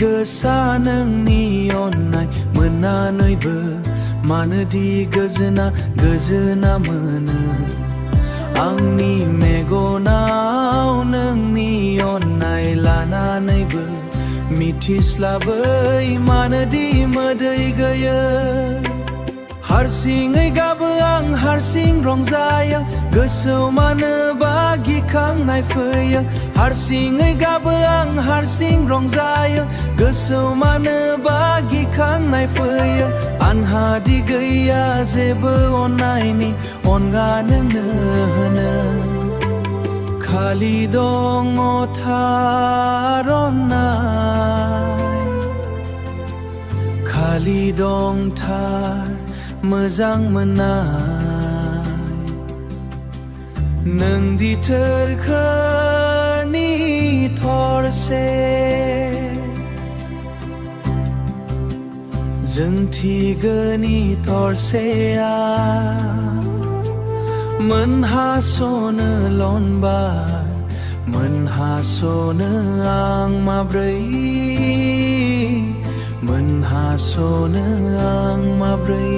गोसा नोंनि अननाय मोननानैबो मानोदि गोजोना गोजोना मोनो आंनि मेगनाव नोंनि अननाय लानानैबो मिथिस्लाबै मानोदि मोदै गैयो हारसिङै गाबो आं हारसिं रंजायो गोसोआव मानोबा गिखांनाय फैयो हारसिङै गाबो आं हारसिं रंजायो गोसोआव मानोबा गिखांनाय फैयो आंहादि गैया जेबो अननायनि अनगा नोंनो होनो खालि दङ थार अननाय खालि दं थार मोजां मोननाय नोंदि थोरखोनि थरसे जोंथिगोनि थरसेया मोनहास'नो लनबार मोनहास'नो आं माब्रै मोनहास'नो आं माब्रै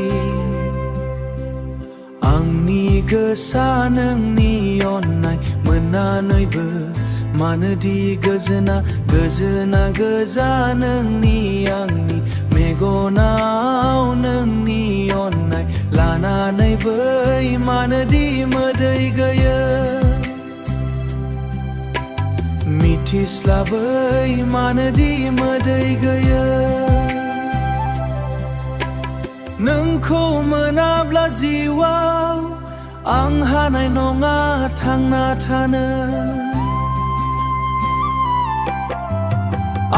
आंनि गोसा नोंनि अननाय मोननानैबो मानोदि गोजोना गोजोना गोजा नोंनि आंनि मेगनाव नोंनि अननाय लानानै बै मानोदि मोदै गैयो मिथिस्लाबै मानोदि मोदै गैयो नोंखौ मोनाब्ला जिउआव आं हानाय नङा थांना थानो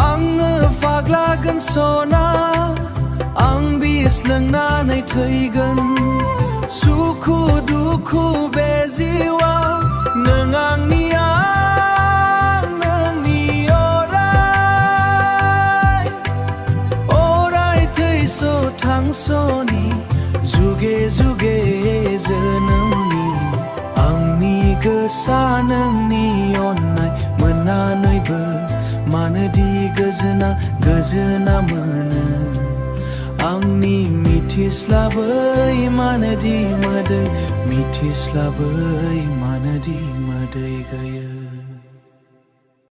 आङो फाग्लागोन सना आं बिस लोंनानै थैगोन सुखु दुखु बे जिउआव नों आंनि आं नोंनि अराय थैस' थांस'नि जुगे जुगे जोनोमनि आंनि गोसा नोंनि अननाय मोननानैबो मानोदि गोजोना गोजोना मोनो आंनि मिथिस्लाबै मानोदि मोदै मिथिस्लाबै मानोदि